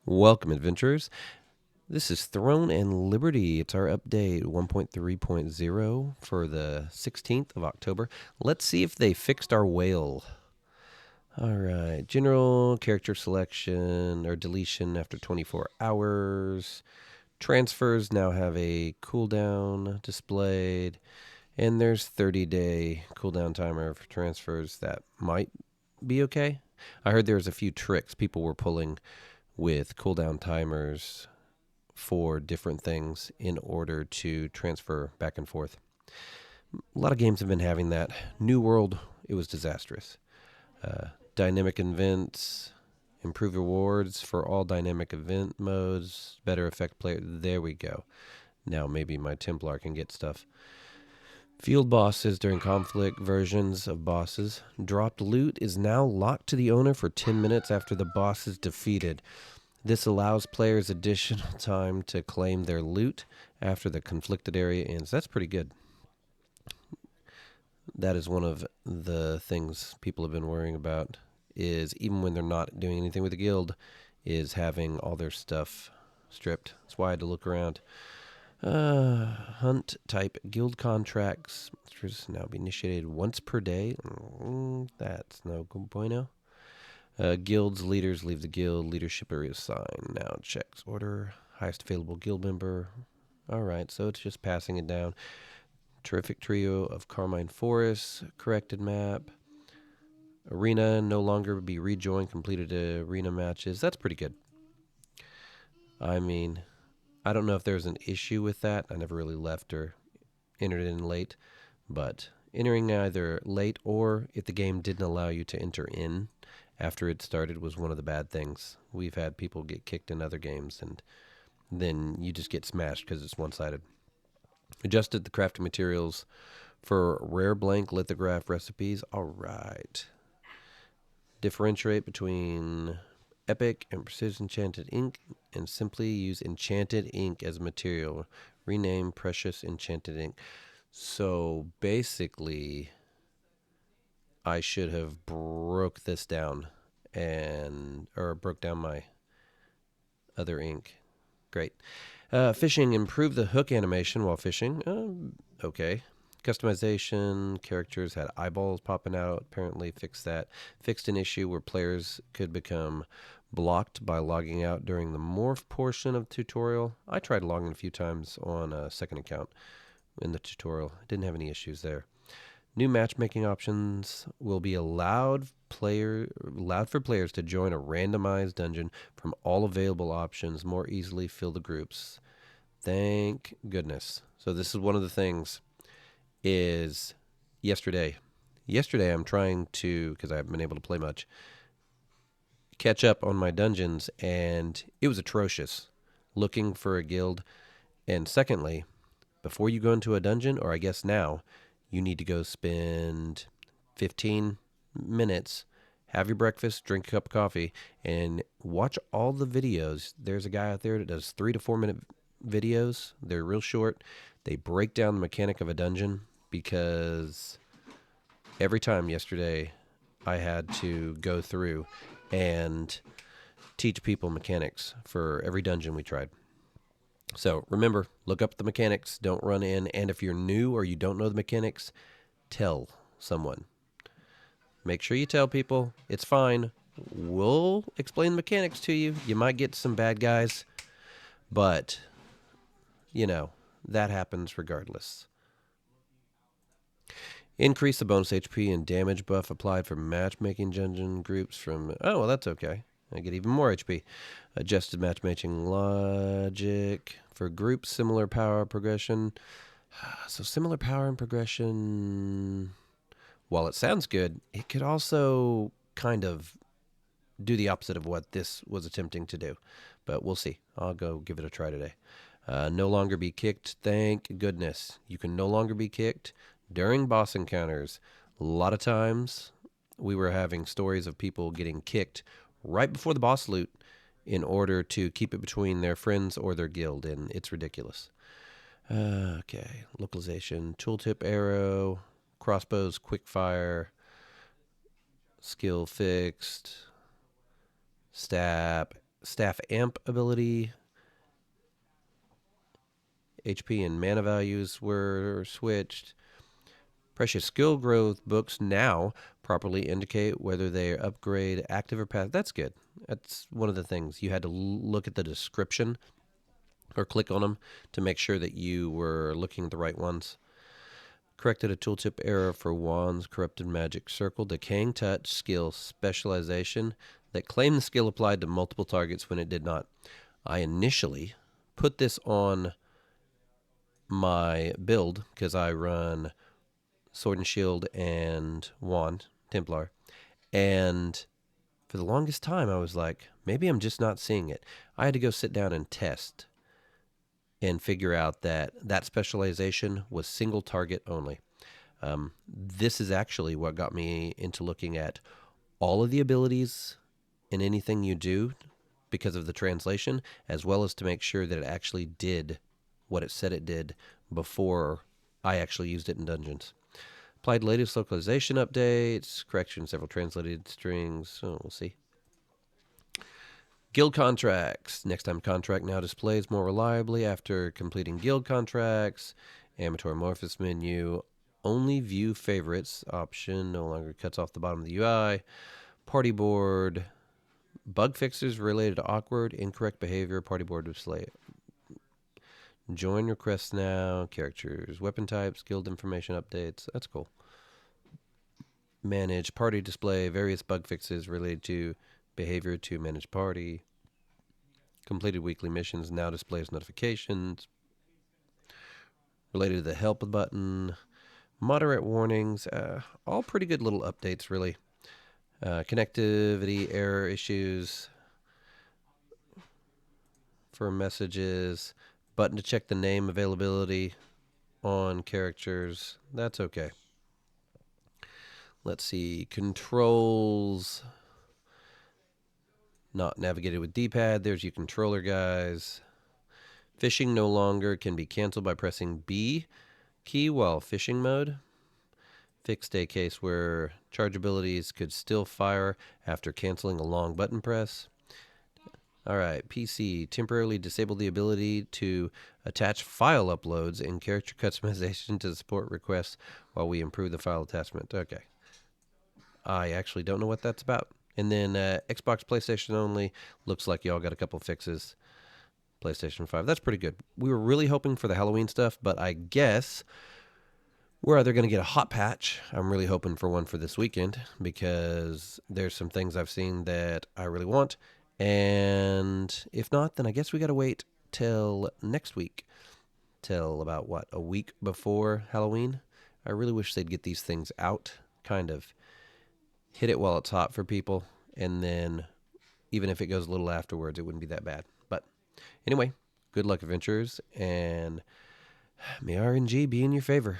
Welcome, adventurers. This is Throne and Liberty. It's our update 1.3.0 for the 16th of October. Let's see if they fixed our whale. All right. General character selection or deletion after 24 hours. Transfers now have a cooldown displayed. And there's 30-day cooldown timer for transfers. That might be okay. I heard there was a few tricks people were pulling with cooldown timers for different things in order to transfer back and forth. A lot of games have been having that. New World, it was disastrous. Dynamic events, improve rewards for all dynamic event modes, better affect player. There we go. Now maybe my Templar can get stuff. Field bosses during conflict versions of bosses. Dropped loot is now locked to the owner for 10 minutes after the boss is defeated. This allows players additional time to claim their loot after the conflicted area ends. That's pretty good. That is one of the things people have been worrying about, is even when they're not doing anything with the guild, is having all their stuff stripped. That's why I had to look around. Hunt type guild contracts now be initiated once per day. That's no bueno. Guilds leaders leave the guild. Leadership area sign now checks order. Highest available guild member. All right, so it's just passing it down. Terrific trio of Carmine Forest. Corrected map. Arena no longer be rejoined. Completed arena matches. That's pretty good. I mean, I don't know if there's an issue with that. I never really left or entered in late. But entering either late or if the game didn't allow you to enter in after it started was one of the bad things. We've had people get kicked in other games, and then you just get smashed because it's one-sided. Adjusted the crafting materials for rare blank lithograph recipes. All right. Differentiate between epic and precision enchanted ink, and simply use enchanted ink as material. Rename precious enchanted ink. So basically, I should have broke this down or broke down my other ink. Great. Fishing, improve the hook animation while fishing. Okay. Customization, characters had eyeballs popping out. Apparently fixed that. Fixed an issue where players could become blocked by logging out during the morph portion of the tutorial. I tried logging a few times on a second account in the tutorial. Didn't have any issues there. New matchmaking options will be allowed for players to join a randomized dungeon from all available options, more easily fill the groups. Thank goodness. So this is one of the things is yesterday. Yesterday I'm trying to, because I haven't been able to play much, catch up on my dungeons, and it was atrocious looking for a guild. And secondly, before you go into a dungeon, or I guess now, you need to go spend 15 minutes, have your breakfast, drink a cup of coffee, and watch all the videos. There's a guy out there that does 3 to 4 minute videos. They're real short. They break down the mechanic of a dungeon, because every time yesterday I had to go through and teach people mechanics for every dungeon we tried. So remember, look up the mechanics. Don't run in. And if you're new or you don't know the mechanics, tell someone. Make sure you tell people. It's fine. We'll explain the mechanics to you. You might get some bad guys, but, that happens regardless. Increase the bonus HP and damage buff applied for matchmaking dungeon groups from... Oh, well, that's okay. I get even more HP. Adjusted matchmaking logic for groups, similar power progression. So similar power and progression, while it sounds good, it could also kind of do the opposite of what this was attempting to do. But we'll see. I'll go give it a try today. No longer be kicked. Thank goodness. You can no longer be kicked during boss encounters. A lot of times we were having stories of people getting kicked right before the boss loot in order to keep it between their friends or their guild, and it's ridiculous. Okay, localization, tooltip arrow, crossbows, quick fire, skill fixed, stab, staff amp ability. HP and mana values were switched. Precious skill growth books now properly indicate whether they upgrade active or passive. That's good. That's one of the things. You had to look at the description or click on them to make sure that you were looking at the right ones. Corrected a tooltip error for Wands, Corrupted Magic Circle, Decaying Touch, skill specialization that claimed the skill applied to multiple targets when it did not. I initially put this on my build because I run Sword and Shield and Wand, Templar. And for the longest time, I was like, maybe I'm just not seeing it. I had to go sit down and test and figure out that that specialization was single target only. This is actually what got me into looking at all of the abilities in anything you do because of the translation, as well as to make sure that it actually did what it said it did before I actually used it in dungeons. Applied latest localization updates, correction several translated strings. Oh, we'll see. Guild contracts. Next time contract now displays more reliably after completing guild contracts. Amateur Amorphous menu. Only view favorites option no longer cuts off the bottom of the UI. Party board. Bug fixes related to awkward, incorrect behavior. Party board display. Join requests now. Characters, weapon types, guild information updates. That's cool. Manage party display. Various bug fixes related to behavior to manage party. Completed weekly missions now displays notifications. Related to the help button. Moderate warnings. All pretty good little updates, really. Connectivity error issues for messages. Button to check the name availability on characters. That's okay. Let's see. Controls. Not navigated with D-pad. There's your controller, guys. Fishing no longer can be canceled by pressing B key while fishing mode. Fixed a case where charge abilities could still fire after canceling a long button press. All right, PC temporarily disabled the ability to attach file uploads and character customization to support requests while we improve the file attachment. Okay. I actually don't know what that's about. And then Xbox, PlayStation only. Looks like y'all got a couple fixes. PlayStation 5. That's pretty good. We were really hoping for the Halloween stuff, but I guess we're either going to get a hot patch. I'm really hoping for one for this weekend because there's some things I've seen that I really want. And if not, then I guess we got to wait till next week. Till about, what, a week before Halloween? I really wish they'd get these things out. Kind of hit it while it's hot for people. And then even if it goes a little afterwards, it wouldn't be that bad. But anyway, good luck, adventurers. And may RNG be in your favor.